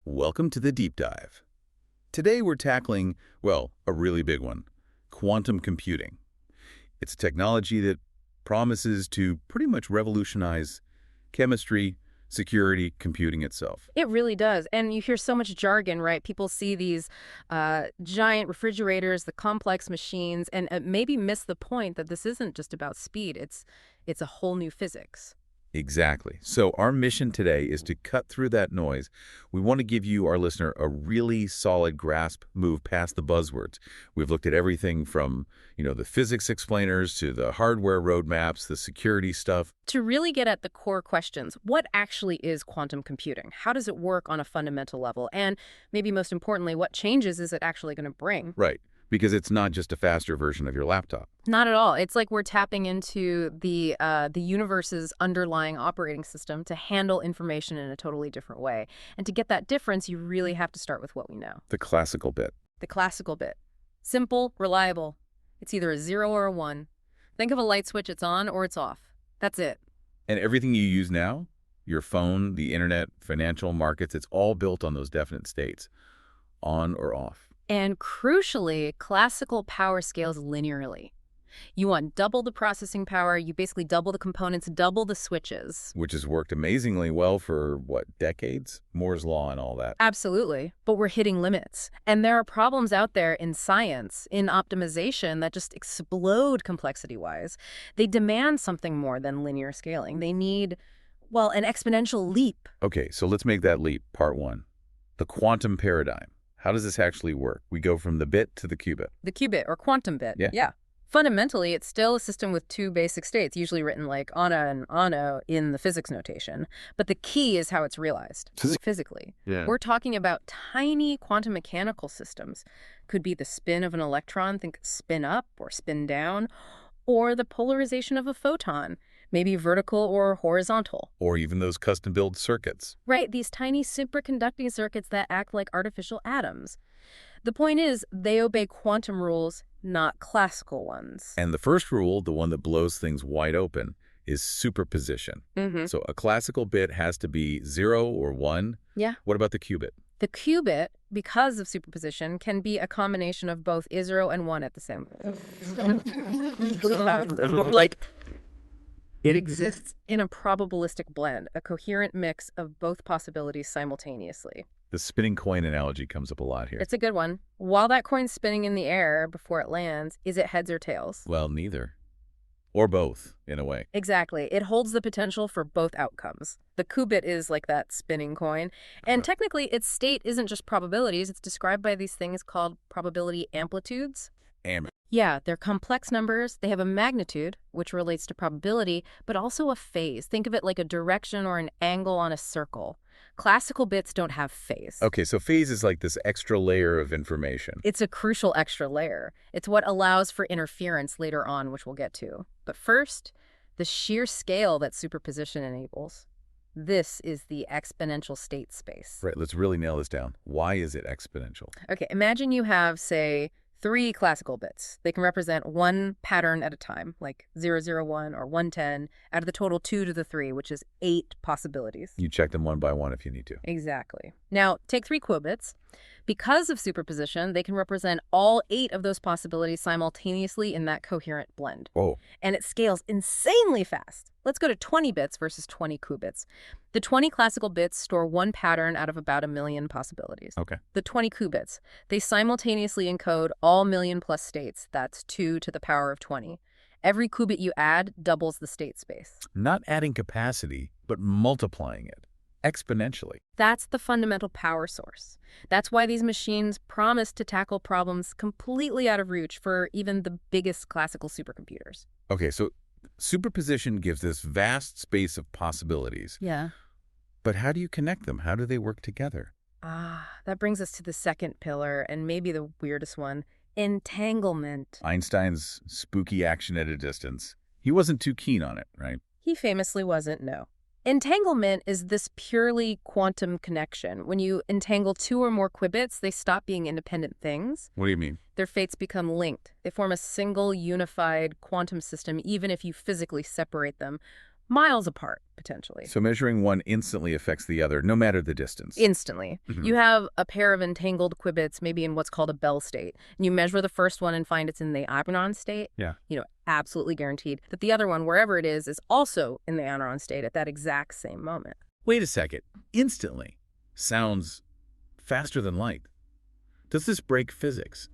Welcome to the deep dive. Today we're tackling, well, a really big one, quantum computing. It's a technology that promises to pretty much revolutionize chemistry, security, computing itself. It really does. And you hear so much jargon, right? People see these giant refrigerators, the complex machines, and maybe miss the point that this isn't just about speed. It's a whole new physics. Exactly. So our mission today is to cut through that noise. We want to give you, our listener, a really solid grasp, move past the buzzwords. We've looked at everything from, the physics explainers to the hardware roadmaps, the security stuff. To really get at the core questions, what actually is quantum computing? How does it work on a fundamental level? And maybe most importantly, what changes is it actually going to bring? Right. Because it's not just a faster version of your laptop. Not at all. It's like we're tapping into the universe's underlying operating system to handle information in a totally different way. And to get that difference, you really have to start with what we know. The classical bit. The classical bit. Simple, reliable. It's either a 0 or a 1. Think of a light switch, it's on or it's off. That's it. And everything you use now, your phone, the internet, financial markets, it's all built on those definite states, on or off. And crucially, classical power scales linearly. You want double the processing power, you basically double the components, double the switches. Which has worked amazingly well for, decades? Moore's Law and all that. Absolutely. But we're hitting limits. And there are problems out there in science, in optimization, that just explode complexity-wise. They demand something more than linear scaling. They need, an exponential leap. Okay, so let's make that leap, part one. The quantum paradigm. How does this actually work? We go from the bit to the qubit. The qubit, or quantum bit. Yeah. Fundamentally, it's still a system with two basic states, usually written like ana and ano in the physics notation. But the key is how it's realized, physically. Yeah. We're talking about tiny quantum mechanical systems. Could be the spin of an electron, think spin up or spin down, or the polarization of a photon, maybe vertical or horizontal. Or even those custom-built circuits. Right, these tiny superconducting circuits that act like artificial atoms. The point is, they obey quantum rules, not classical ones. And the first rule, the one that blows things wide open, is superposition. So a classical bit has to be 0 or 1. Yeah. What about the qubit? The qubit, because of superposition, can be a combination of both 0 and 1 at the same time. It exists in a probabilistic blend, a coherent mix of both possibilities simultaneously. The spinning coin analogy comes up a lot here. It's a good one. While that coin's spinning in the air before it lands, is it heads or tails? Well, neither. Or both, in a way. Exactly. It holds the potential for both outcomes. The qubit is like that spinning coin. And technically, its state isn't just probabilities. It's described by these things called probability amplitudes. Yeah, they're complex numbers. They have a magnitude, which relates to probability, but also a phase. Think of it like a direction or an angle on a circle. Classical bits don't have phase. Okay, so phase is like this extra layer of information. It's a crucial extra layer. It's what allows for interference later on, which we'll get to. But first, the sheer scale that superposition enables. This is the exponential state space. Right, let's really nail this down. Why is it exponential? Okay, imagine you have, say, 3 classical bits. They can represent one pattern at a time, like 001 or 110, out of the total 2 to the 3, which is 8 possibilities. You check them one by one if you need to. Exactly. Now, take 3 qubits. Because of superposition, they can represent all 8 of those possibilities simultaneously in that coherent blend. Oh. And it scales insanely fast. Let's go to 20 bits versus 20 qubits. The 20 classical bits store one pattern out of about 1 million possibilities. Okay. The 20 qubits, they simultaneously encode all million plus states. That's 2 to the power of 20. Every qubit you add doubles the state space. Not adding capacity, but multiplying it exponentially. That's the fundamental power source. That's why these machines promise to tackle problems completely out of reach for even the biggest classical supercomputers. Okay, so superposition gives this vast space of possibilities. Yeah. But how do you connect them? How do they work together? That brings us to the second pillar, and maybe the weirdest one, entanglement. Einstein's spooky action at a distance. He wasn't too keen on it, right? He famously wasn't, no. Entanglement is this purely quantum connection. When you entangle 2 or more qubits, they stop being independent things. What do you mean? Their fates become linked. They form a single unified quantum system, even if you physically separate them. miles apart, potentially. So measuring one instantly affects the other, no matter the distance. Instantly. You have a pair of entangled qubits, maybe in what's called a Bell state, and you measure the first one and find it's in the Aponon state. Yeah. Absolutely guaranteed that the other one, wherever it is also in the Aponon state at that exact same moment. Wait a second. Instantly sounds faster than light. Does this break physics?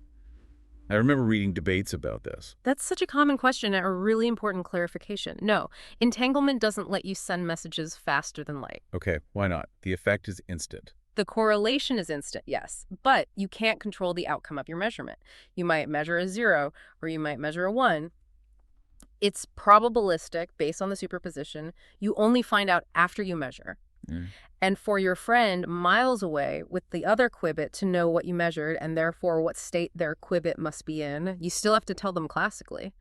I remember reading debates about this. That's such a common question and a really important clarification. No, entanglement doesn't let you send messages faster than light. Okay, why not? The effect is instant. The correlation is instant, yes, but you can't control the outcome of your measurement. You might measure a 0 or you might measure a 1. It's probabilistic based on the superposition. You only find out after you measure. And for your friend miles away with the other qubit to know what you measured and therefore what state their qubit must be in, you still have to tell them classically.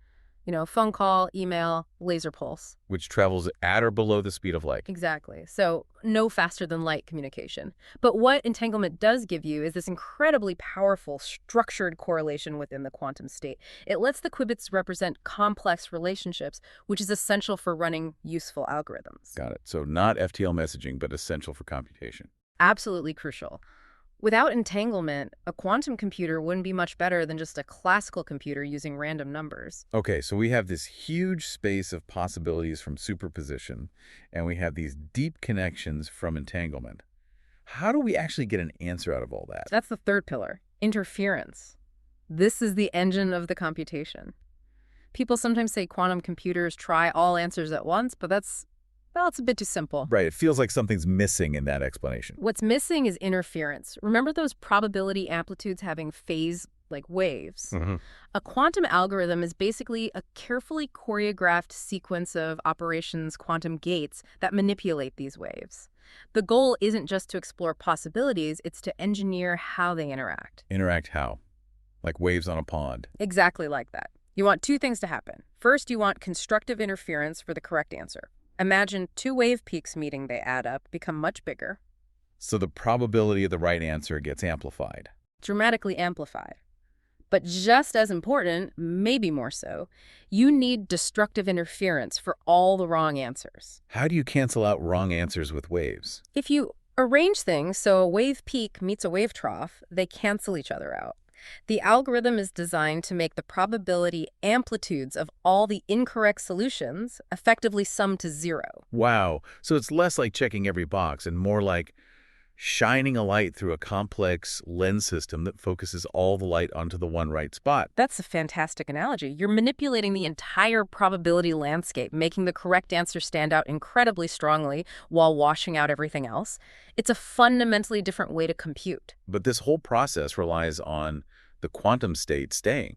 Phone call, email, laser pulse. Which travels at or below the speed of light. Exactly. So no faster than light communication. But what entanglement does give you is this incredibly powerful structured correlation within the quantum state. It lets the qubits represent complex relationships, which is essential for running useful algorithms. Got it. So not FTL messaging, but essential for computation. Absolutely crucial. Without entanglement, a quantum computer wouldn't be much better than just a classical computer using random numbers. Okay, so we have this huge space of possibilities from superposition, and we have these deep connections from entanglement. How do we actually get an answer out of all that? That's the third pillar, interference. This is the engine of the computation. People sometimes say quantum computers try all answers at once, but it's a bit too simple. Right, it feels like something's missing in that explanation. What's missing is interference. Remember those probability amplitudes having phase like waves? A quantum algorithm is basically a carefully choreographed sequence of operations, quantum gates, that manipulate these waves. The goal isn't just to explore possibilities, it's to engineer how they interact. Interact how? Like waves on a pond. Exactly like that. You want two things to happen. First, you want constructive interference for the correct answer. Imagine two wave peaks meeting, they add up, become much bigger. So the probability of the right answer gets amplified. Dramatically amplified. But just as important, maybe more so, you need destructive interference for all the wrong answers. How do you cancel out wrong answers with waves? If you arrange things so a wave peak meets a wave trough, they cancel each other out. The algorithm is designed to make the probability amplitudes of all the incorrect solutions effectively sum to 0. Wow. So it's less like checking every box and more like shining a light through a complex lens system that focuses all the light onto the one right spot. That's a fantastic analogy. You're manipulating the entire probability landscape, making the correct answer stand out incredibly strongly while washing out everything else. It's a fundamentally different way to compute. But this whole process relies on the quantum state staying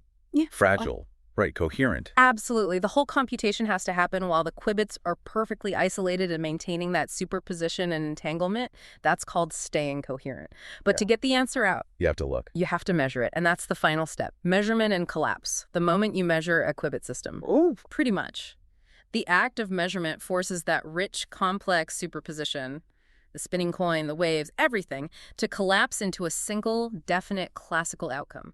fragile, right, coherent. Absolutely. The whole computation has to happen while the qubits are perfectly isolated and maintaining that superposition and entanglement. That's called staying coherent. But to get the answer out, you have to look. You have to measure it, and that's the final step. Measurement and collapse. The moment you measure a qubit system. Oh, pretty much. The act of measurement forces that rich, complex superposition, the spinning coin, the waves, everything, to collapse into a single, definite classical outcome.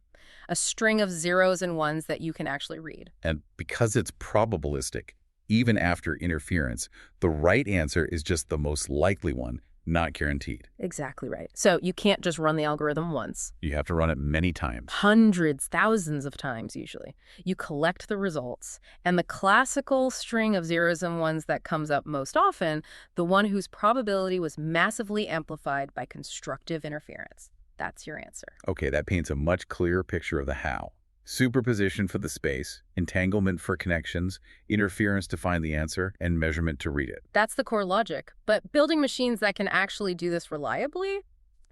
A string of zeros and ones that you can actually read. And because it's probabilistic, even after interference, the right answer is just the most likely one, not guaranteed. Exactly right. So you can't just run the algorithm once. You have to run it many times. Hundreds, thousands of times usually. You collect the results, and the classical string of zeros and ones that comes up most often, the one whose probability was massively amplified by constructive interference. That's your answer. Okay, that paints a much clearer picture of the how. Superposition for the space, entanglement for connections, interference to find the answer, and measurement to read it. That's the core logic. But building machines that can actually do this reliably,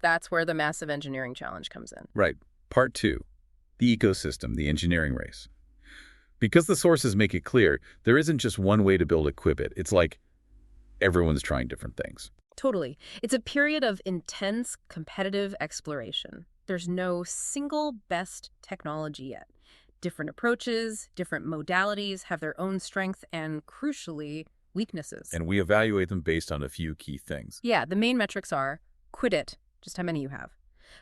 that's where the massive engineering challenge comes in. Right. Part 2, the ecosystem, the engineering race. Because the sources make it clear, there isn't just one way to build a qubit. It's like everyone's trying different things. Totally. It's a period of intense competitive exploration. There's no single best technology yet. Different approaches, different modalities have their own strengths and, crucially, weaknesses. And we evaluate them based on a few key things. Yeah, the main metrics are qubit, just how many you have.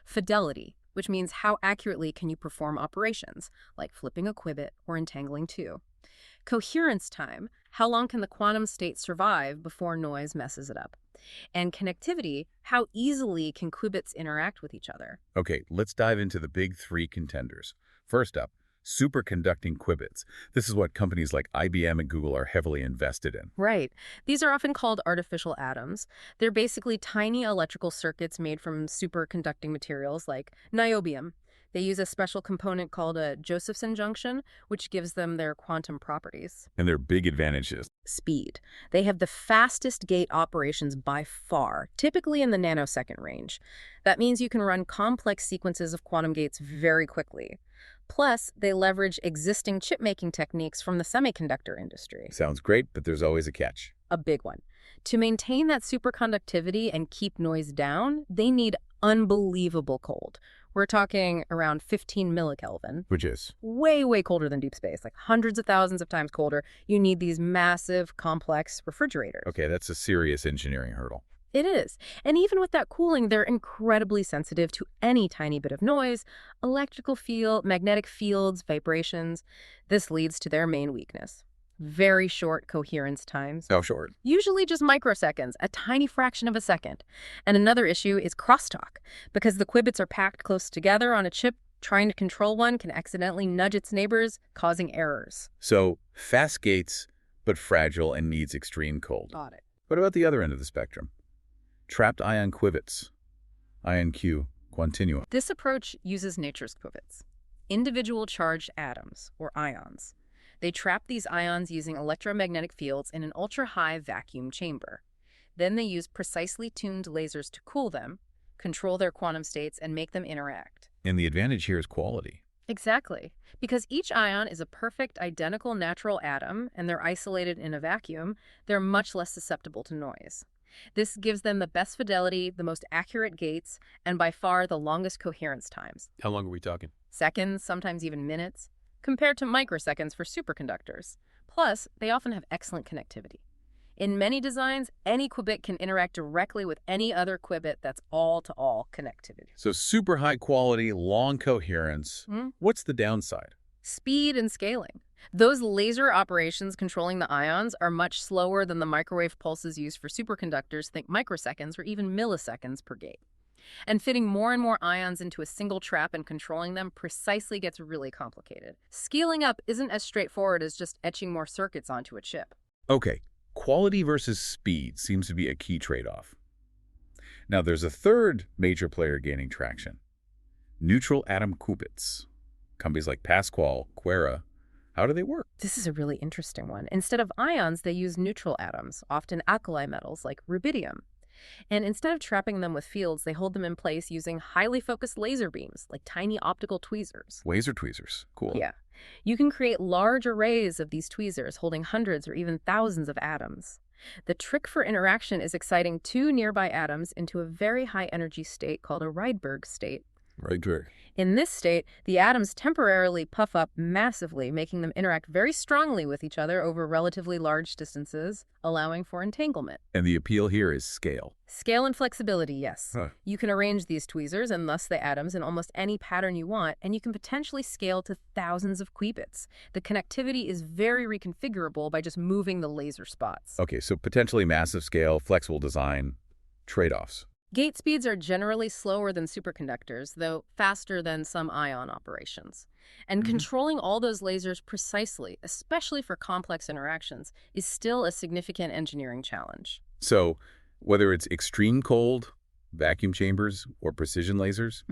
Fidelity, which means how accurately can you perform operations, like flipping a qubit or entangling two. Coherence time, how long can the quantum state survive before noise messes it up? And connectivity, how easily can qubits interact with each other? Okay, let's dive into the big three contenders. First up, superconducting qubits. This is what companies like IBM and Google are heavily invested in. Right. These are often called artificial atoms. They're basically tiny electrical circuits made from superconducting materials like niobium. They use a special component called a Josephson junction, which gives them their quantum properties. And their big advantages. Speed. They have the fastest gate operations by far, typically in the nanosecond range. That means you can run complex sequences of quantum gates very quickly. Plus, they leverage existing chip-making techniques from the semiconductor industry. Sounds great, but there's always a catch. A big one. To maintain that superconductivity and keep noise down, they need unbelievable cold. We're talking around 15 millikelvin. Which is? Way, way colder than deep space, like hundreds of thousands of times colder. You need these massive, complex refrigerators. Okay, that's a serious engineering hurdle. It is. And even with that cooling, they're incredibly sensitive to any tiny bit of noise, electrical field, magnetic fields, vibrations. This leads to their main weakness. Very short coherence times. How short? Usually just microseconds, a tiny fraction of a second. And another issue is crosstalk. Because the qubits are packed close together on a chip, trying to control one can accidentally nudge its neighbors, causing errors. So, fast gates, but fragile and needs extreme cold. Got it. What about the other end of the spectrum? Trapped ion qubits. IonQ continuum. This approach uses nature's qubits, individual charged atoms, or ions. They trap these ions using electromagnetic fields in an ultra-high vacuum chamber. Then they use precisely tuned lasers to cool them, control their quantum states, and make them interact. And the advantage here is quality. Exactly. Because each ion is a perfect, identical natural atom, and they're isolated in a vacuum, they're much less susceptible to noise. This gives them the best fidelity, the most accurate gates, and by far the longest coherence times. How long are we talking? Seconds, sometimes even minutes, compared to microseconds for superconductors. Plus, they often have excellent connectivity. In many designs, any qubit can interact directly with any other qubit that's all-to-all connectivity. So super high quality, long coherence. What's the downside? Speed and scaling. Those laser operations controlling the ions are much slower than the microwave pulses used for superconductors, think microseconds or even milliseconds per gate. And fitting more and more ions into a single trap and controlling them precisely gets really complicated. Scaling up isn't as straightforward as just etching more circuits onto a chip. Okay, quality versus speed seems to be a key trade-off. Now there's a third major player gaining traction. Neutral atom qubits. Companies like Pascual, Quera. How do they work? This is a really interesting one. Instead of ions, they use neutral atoms, often alkali metals like rubidium. And instead of trapping them with fields, they hold them in place using highly focused laser beams, like tiny optical tweezers. Laser tweezers. Cool. Yeah. You can create large arrays of these tweezers holding hundreds or even thousands of atoms. The trick for interaction is exciting two nearby atoms into a very high energy state called a Rydberg state. Rydberg. In this state, the atoms temporarily puff up massively, making them interact very strongly with each other over relatively large distances, allowing for entanglement. And the appeal here is scale. Scale and flexibility, yes. Huh. You can arrange these tweezers and thus the atoms in almost any pattern you want, and you can potentially scale to thousands of qubits. The connectivity is very reconfigurable by just moving the laser spots. Okay, so potentially massive scale, flexible design, trade-offs. Gate speeds are generally slower than superconductors, though faster than some ion operations. And controlling all those lasers precisely, especially for complex interactions, is still a significant engineering challenge. So whether it's extreme cold, vacuum chambers, or precision lasers,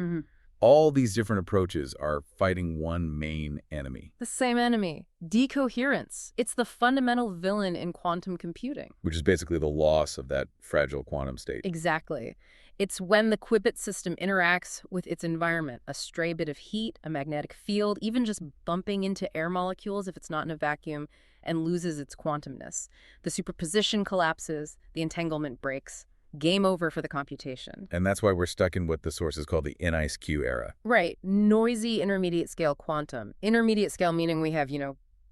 all these different approaches are fighting one main enemy. The same enemy, decoherence. It's the fundamental villain in quantum computing. Which is basically the loss of that fragile quantum state. Exactly. It's when the qubit system interacts with its environment, a stray bit of heat, a magnetic field, even just bumping into air molecules if it's not in a vacuum, and loses its quantumness. The superposition collapses, the entanglement breaks. Game over for the computation. And that's why we're stuck in what the sources call the NISQ era. Right. Noisy intermediate scale quantum. Intermediate scale meaning we have,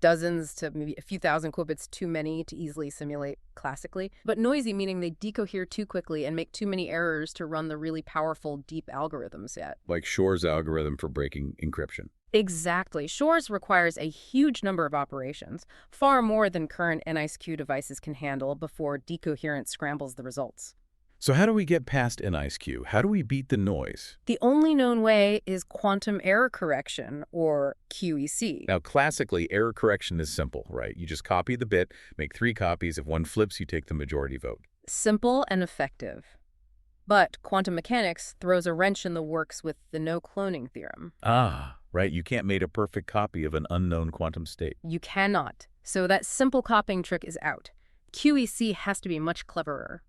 dozens to maybe a few thousand qubits too many to easily simulate classically. But noisy meaning they decohere too quickly and make too many errors to run the really powerful deep algorithms yet. Like Shor's algorithm for breaking encryption. Exactly. Shores requires a huge number of operations, far more than current NISQ devices can handle before decoherence scrambles the results. So how do we get past NISQ? How do we beat the noise? The only known way is quantum error correction, or QEC. Now, classically, error correction is simple, right? You just copy the bit, make 3 copies. If one flips, you take the majority vote. Simple and effective. But quantum mechanics throws a wrench in the works with the no-cloning theorem. Ah, right. You can't make a perfect copy of an unknown quantum state. You cannot. So that simple copying trick is out. QEC has to be much cleverer.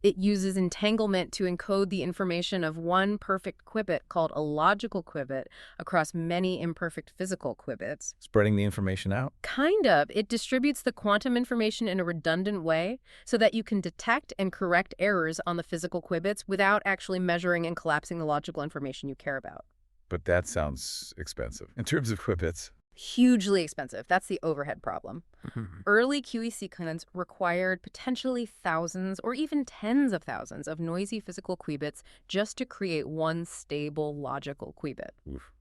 It uses entanglement to encode the information of one perfect qubit called a logical qubit across many imperfect physical qubits. Spreading the information out? Kind of. It distributes the quantum information in a redundant way so that you can detect and correct errors on the physical qubits without actually measuring and collapsing the logical information you care about. But that sounds expensive. In terms of qubits. Hugely expensive. That's the overhead problem. Early QEC clones required potentially thousands or even tens of thousands of noisy physical qubits just to create one stable logical qubit. Oof.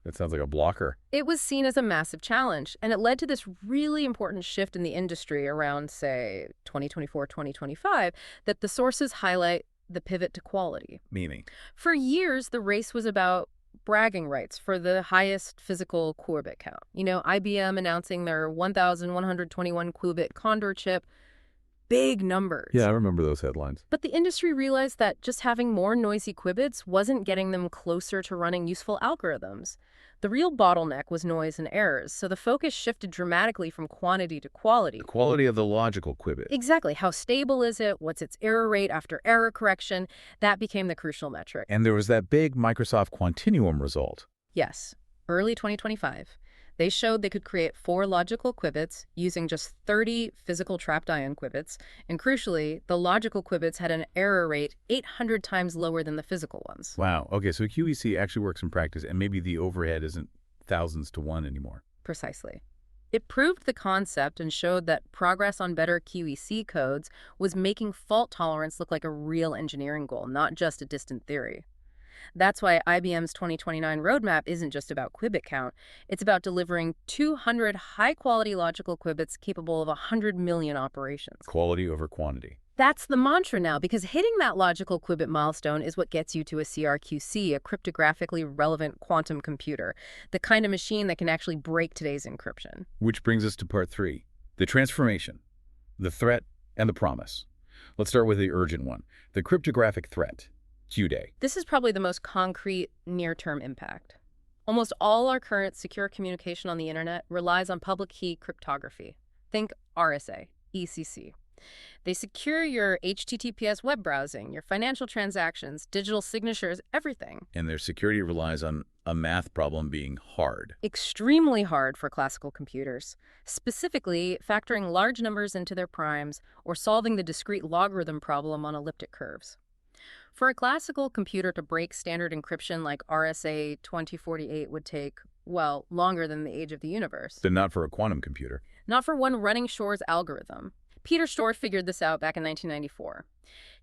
That sounds like a blocker. It was seen as a massive challenge, and it led to this really important shift in the industry around, say, 2024, 2025, that the sources highlight the pivot to quality. Meaning? For years, the race was about bragging rights for the highest physical qubit count. IBM announcing their 1,121 qubit Condor chip. Big numbers. Yeah, I remember those headlines. But the industry realized that just having more noisy qubits wasn't getting them closer to running useful algorithms. The real bottleneck was noise and errors, so the focus shifted dramatically from quantity to quality. The quality of the logical qubit. Exactly. How stable is it? What's its error rate after error correction? That became the crucial metric. And there was that big Microsoft Quantinuum result. Yes. Early 2025. They showed they could create 4 logical qubits using just 30 physical trapped ion qubits, and crucially, the logical qubits had an error rate 800 times lower than the physical ones. Wow. Okay, so QEC actually works in practice, and maybe the overhead isn't thousands to 1 anymore. Precisely. It proved the concept and showed that progress on better QEC codes was making fault tolerance look like a real engineering goal, not just a distant theory. That's why IBM's 2029 roadmap isn't just about qubit count. It's about delivering 200 high-quality logical qubits capable of 100 million operations. Quality over quantity. That's the mantra now, because hitting that logical qubit milestone is what gets you to a CRQC, a cryptographically relevant quantum computer, the kind of machine that can actually break today's encryption. Which brings us to part 3, the transformation, the threat, and the promise. Let's start with the urgent one, the cryptographic threat. Q-Day. This is probably the most concrete near-term impact. Almost all our current secure communication on the internet relies on public key cryptography. Think RSA, ECC. They secure your HTTPS web browsing, your financial transactions, digital signatures, everything. And their security relies on a math problem being hard. Extremely hard for classical computers, specifically factoring large numbers into their primes or solving the discrete logarithm problem on elliptic curves. For a classical computer to break standard encryption like RSA 2048 would take, well, longer than the age of the universe. But not for a quantum computer. Not for one running Shor's algorithm. Peter Shor figured this out back in 1994.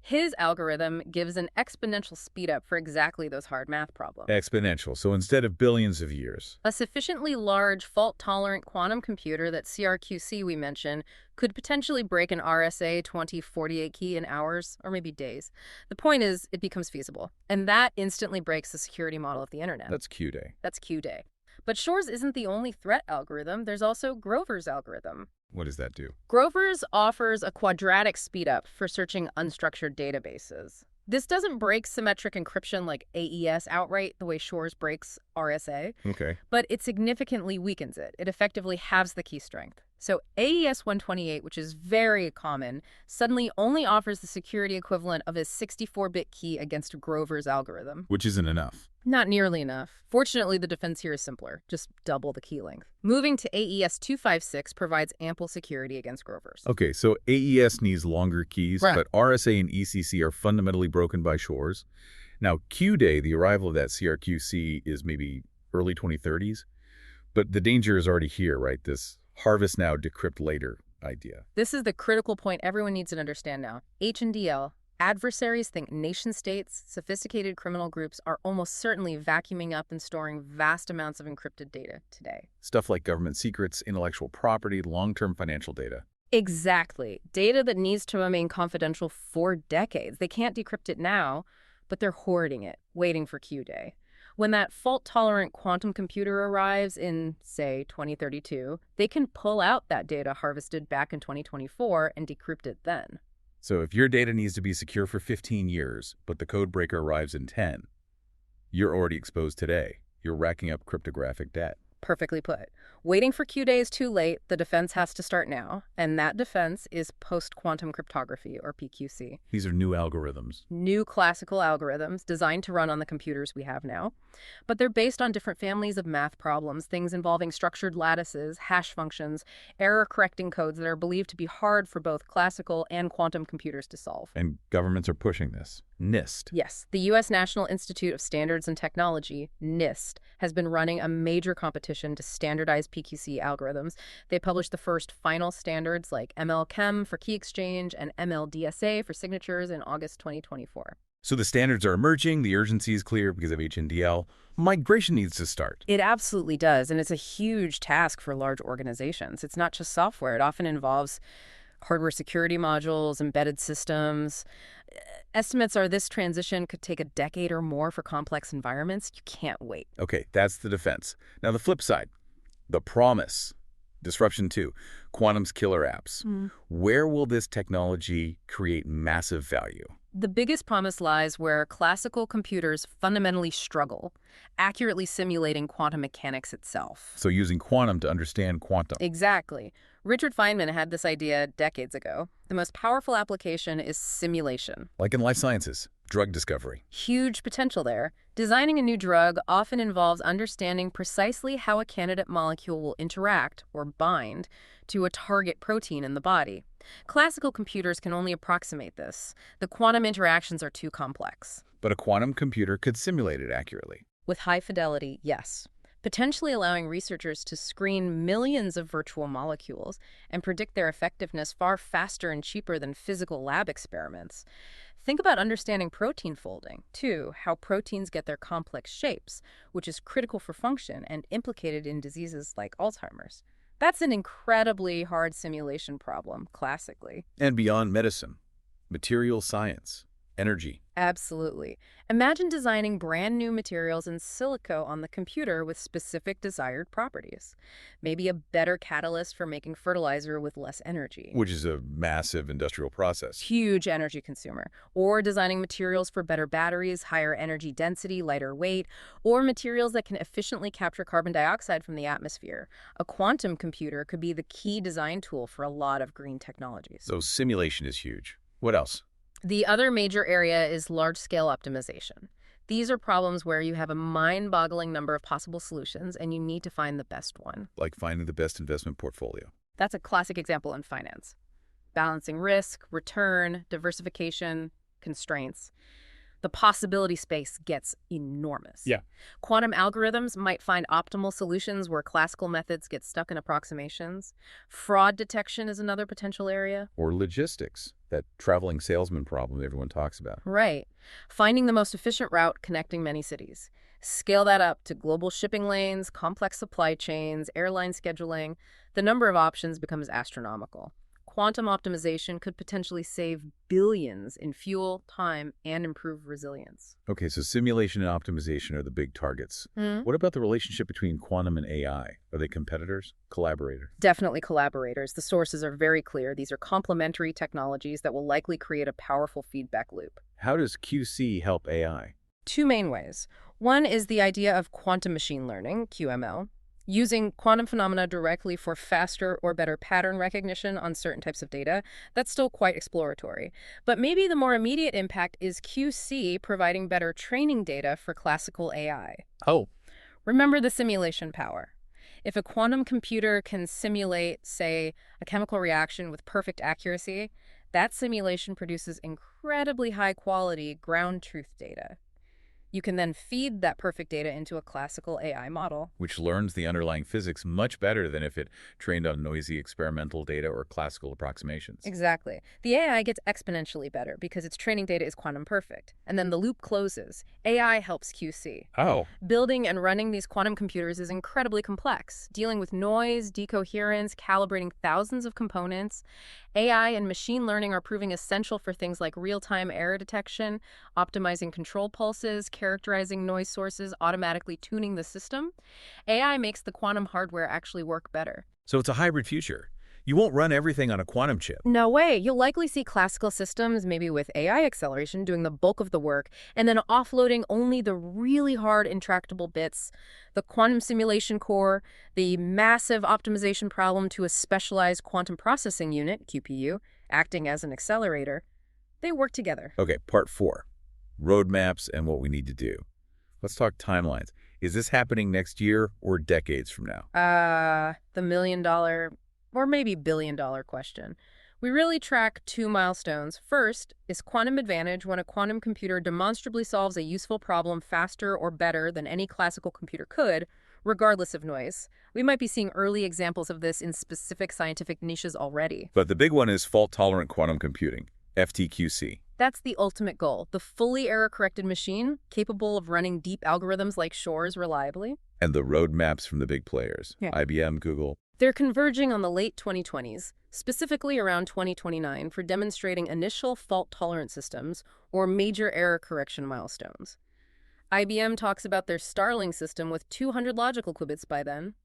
His algorithm gives an exponential speedup for exactly those hard math problems. Exponential, so instead of billions of years. A sufficiently large, fault-tolerant quantum computer, that CRQC we mentioned, could potentially break an RSA 2048 key in hours or maybe days. The point is, it becomes feasible. And that instantly breaks the security model of the internet. That's Q-Day. That's Q-Day. But Shor's isn't the only threat algorithm. There's also Grover's algorithm. What does that do? Grover's offers a quadratic speedup for searching unstructured databases. This doesn't break symmetric encryption like AES outright the way Shor's breaks RSA, Okay. but it significantly weakens it. It effectively halves the key strength. So AES 128, which is very common, suddenly only offers the security equivalent of a 64-bit key against Grover's algorithm. Which isn't enough. Not nearly enough. Fortunately, the defense here is simpler. Just double the key length. Moving to AES 256 provides ample security against Grover's. Okay, so AES needs longer keys, Right. but RSA and ECC are fundamentally broken by Shor's. Now, Q-Day, the arrival of that CRQC, is maybe early 2030s, but the danger is already here, right? This harvest now, decrypt later idea. This is the critical point everyone needs to understand now. HNDL, Adversaries, think nation-states, sophisticated criminal groups, are almost certainly vacuuming up and storing vast amounts of encrypted data today. Stuff like government secrets, intellectual property, long-term financial data. Exactly. Data that needs to remain confidential for decades. They can't decrypt it now, but they're hoarding it, waiting for Q-Day. When that fault-tolerant quantum computer arrives in, say, 2032, they can pull out that data harvested back in 2024 and decrypt it then. So if your data needs to be secure for 15 years, but the code breaker arrives in 10, you're already exposed today. You're racking up cryptographic debt. Perfectly put. Waiting for Q-Day is too late. The defense has to start now. And that defense is post-quantum cryptography, or PQC. These are new algorithms. New classical algorithms designed to run on the computers we have now. But they're based on different families of math problems, things involving structured lattices, hash functions, error-correcting codes that are believed to be hard for both classical and quantum computers to solve. And governments are pushing this. NIST. Yes, the U.S. National Institute of Standards and Technology, NIST, has been running a major competition to standardize PQC algorithms. They published the first final standards like ML-Chem for key exchange and ML-DSA for signatures in August 2024. So the standards are emerging, the urgency is clear because of HNDL. Migration needs to start. It absolutely does, and it's a huge task for large organizations. It's not just software. It often involves hardware security modules, embedded systems. Estimates are this transition could take a decade or more for complex environments. You can't wait. Okay, that's the defense. Now the flip side, the promise. Disruption 2, quantum's killer apps. Where will this technology create massive value? The biggest promise lies where classical computers fundamentally struggle, accurately simulating quantum mechanics itself. So using quantum to understand quantum. Exactly. Richard Feynman had this idea decades ago. The most powerful application is simulation. Like in life sciences, drug discovery. Huge potential there. Designing a new drug often involves understanding precisely how a candidate molecule will interact, or bind, to a target protein in the body. Classical computers can only approximate this. The quantum interactions are too complex. But a quantum computer could simulate it accurately. With high fidelity, yes. Potentially allowing researchers to screen millions of virtual molecules and predict their effectiveness far faster and cheaper than physical lab experiments. Think about understanding protein folding, too, how proteins get their complex shapes, which is critical for function and implicated in diseases like Alzheimer's. That's an incredibly hard simulation problem, classically. And beyond medicine, material science, energy. Absolutely. Imagine designing brand new materials in silico on the computer with specific desired properties. Maybe a better catalyst for making fertilizer with less energy. Which is a massive industrial process. Huge energy consumer. Or designing materials for better batteries, higher energy density, lighter weight, or materials that can efficiently capture carbon dioxide from the atmosphere. A quantum computer could be the key design tool for a lot of green technologies. So simulation is huge. What else? The other major area is large-scale optimization. These are problems where you have a mind-boggling number of possible solutions and you need to find the best one. Like finding the best investment portfolio. That's a classic example in finance. Balancing risk, return, diversification, constraints. The possibility space gets enormous. Yeah. Quantum algorithms might find optimal solutions where classical methods get stuck in approximations. Fraud detection is another potential area. Or logistics, that traveling salesman problem everyone talks about. Right. Finding the most efficient route connecting many cities. Scale that up to global shipping lanes, complex supply chains, airline scheduling. The number of options becomes astronomical. Quantum optimization could potentially save billions in fuel, time, and improve resilience. Okay, so simulation and optimization are the big targets. What about the relationship between quantum and AI? Are they competitors, collaborators? Definitely collaborators. The sources are very clear. These are complementary technologies that will likely create a powerful feedback loop. How does QC help AI? Two main ways. One is the idea of quantum machine learning, QML. Using quantum phenomena directly for faster or better pattern recognition on certain types of data, that's still quite exploratory. But maybe the more immediate impact is QC providing better training data for classical AI. Oh. Remember the simulation power. If a quantum computer can simulate, say, a chemical reaction with perfect accuracy, that simulation produces incredibly high-quality ground truth data. You can then feed that perfect data into a classical AI model. Which learns the underlying physics much better than if it trained on noisy experimental data or classical approximations. Exactly. The AI gets exponentially better because its training data is quantum perfect. And then the loop closes. AI helps QC. Oh. Building and running these quantum computers is incredibly complex, dealing with noise, decoherence, calibrating thousands of components. AI and machine learning are proving essential for things like real-time error detection, optimizing control pulses, characterizing noise sources, automatically tuning the system. AI makes the quantum hardware actually work better. So it's a hybrid future. You won't run everything on a quantum chip. No way. You'll likely see classical systems, maybe with AI acceleration, doing the bulk of the work, and then offloading only the really hard, intractable bits, the quantum simulation core, the massive optimization problem to a specialized quantum processing unit, QPU, acting as an accelerator. They work together. Okay, part 4. Roadmaps and what we need to do. Let's talk timelines. Is this happening next year or decades from now? The million-dollar or maybe billion-dollar question. We really track 2 milestones. First is quantum advantage, when a quantum computer demonstrably solves a useful problem faster or better than any classical computer could, regardless of noise. We might be seeing early examples of this in specific scientific niches already. But the big one is fault-tolerant quantum computing, FTQC. That's the ultimate goal, the fully error-corrected machine capable of running deep algorithms like Shor's reliably. And the roadmaps from the big players, Yeah. IBM, Google. They're converging on the late 2020s, specifically around 2029, for demonstrating initial fault-tolerant systems or major error correction milestones. IBM talks about their Starling system with 200 logical qubits by then.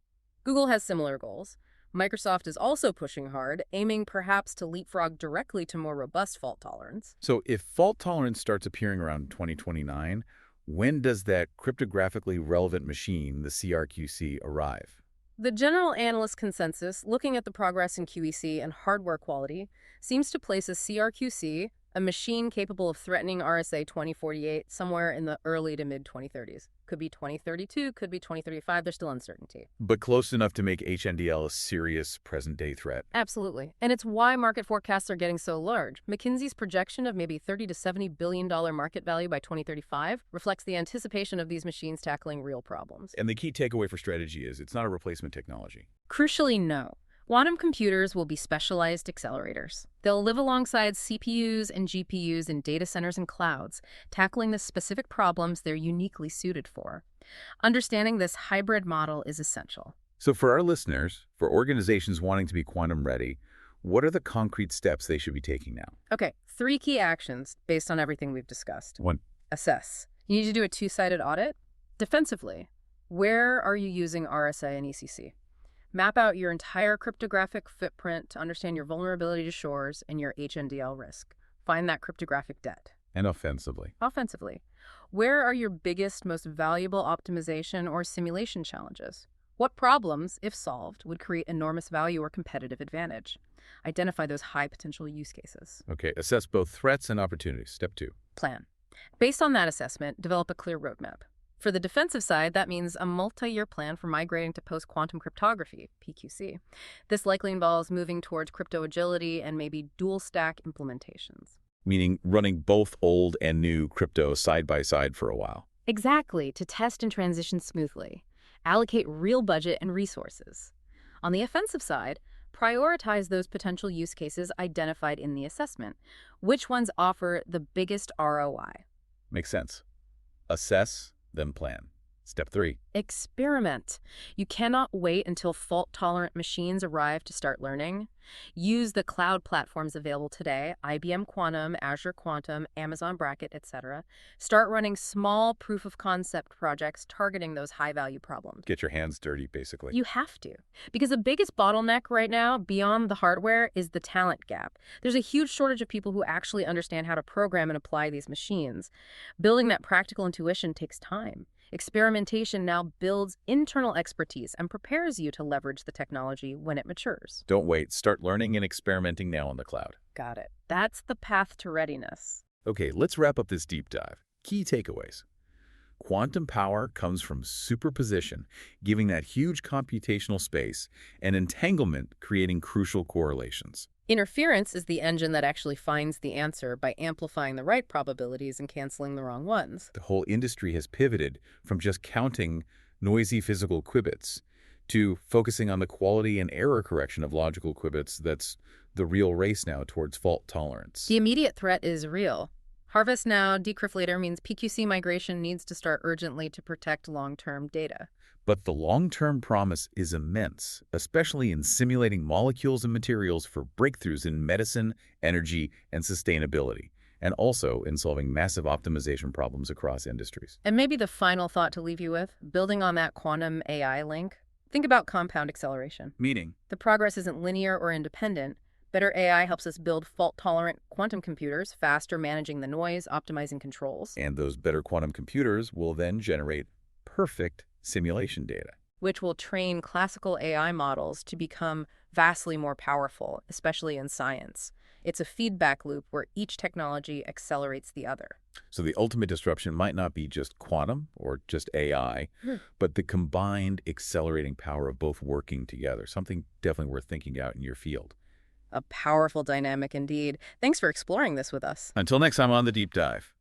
Google has similar goals. Microsoft is also pushing hard, aiming perhaps to leapfrog directly to more robust fault tolerance. So if fault tolerance starts appearing around 2029, when does that cryptographically relevant machine, the CRQC, arrive? The general analyst consensus, looking at the progress in QEC and hardware quality, seems to place a CRQC, a machine capable of threatening RSA 2048, somewhere in the early to mid-2030s. Could be 2032, could be 2035, there's still uncertainty. But close enough to make HNDL a serious present-day threat. Absolutely. And it's why market forecasts are getting so large. McKinsey's projection of maybe $30 to $70 billion market value by 2035 reflects the anticipation of these machines tackling real problems. And the key takeaway for strategy is it's not a replacement technology. Crucially, no. Quantum computers will be specialized accelerators. They'll live alongside CPUs and GPUs in data centers and clouds, tackling the specific problems they're uniquely suited for. Understanding this hybrid model is essential. So for our listeners, for organizations wanting to be quantum ready, what are the concrete steps they should be taking now? Okay, 3 key actions based on everything we've discussed. 1. Assess. You need to do a 2-sided audit. Defensively, where are you using RSA and ECC? Map out your entire cryptographic footprint to understand your vulnerability to Shor's and your HNDL risk. Find that cryptographic debt. And offensively. Offensively, where are your biggest, most valuable optimization or simulation challenges? What problems, if solved, would create enormous value or competitive advantage? Identify those high potential use cases. Okay, assess both threats and opportunities. Step 2. Plan. Based on that assessment, develop a clear roadmap. For the defensive side, that means a multi-year plan for migrating to post-quantum cryptography, PQC. This likely involves moving towards crypto agility and maybe dual-stack implementations. Meaning running both old and new crypto side by side for a while. Exactly, to test and transition smoothly. Allocate real budget and resources. On the offensive side, prioritize those potential use cases identified in the assessment. Which ones offer the biggest ROI? Makes sense. Assess, then plan. Step 3. Experiment. You cannot wait until fault-tolerant machines arrive to start learning. Use the cloud platforms available today, IBM Quantum, Azure Quantum, Amazon Bracket, etc. Start running small proof-of-concept projects targeting those high-value problems. Get your hands dirty, basically. You have to. Because the biggest bottleneck right now, beyond the hardware, is the talent gap. There's a huge shortage of people who actually understand how to program and apply these machines. Building that practical intuition takes time. Experimentation now builds internal expertise and prepares you to leverage the technology when it matures. Don't wait. Start learning and experimenting now on the cloud. Got it. That's the path to readiness. Okay, let's wrap up this deep dive. Key takeaways. Quantum power comes from superposition, giving that huge computational space, and entanglement, creating crucial correlations. Interference is the engine that actually finds the answer by amplifying the right probabilities and canceling the wrong ones. The whole industry has pivoted from just counting noisy physical qubits to focusing on the quality and error correction of logical qubits. That's the real race now towards fault tolerance. The immediate threat is real. Harvest now, decrypt later means PQC migration needs to start urgently to protect long-term data. But the long-term promise is immense, especially in simulating molecules and materials for breakthroughs in medicine, energy, and sustainability, and also in solving massive optimization problems across industries. And maybe the final thought to leave you with, building on that quantum AI link, think about compound acceleration. Meaning? The progress isn't linear or independent. Better AI helps us build fault-tolerant quantum computers, faster managing the noise, optimizing controls. And those better quantum computers will then generate perfect simulation data, which will train classical AI models to become vastly more powerful, especially in science. It's a feedback loop where each technology accelerates the other. So the ultimate disruption might not be just quantum or just AI, but the combined accelerating power of both working together, something definitely worth thinking out in your field. A powerful dynamic indeed. Thanks for exploring this with us. Until next time on The Deep Dive.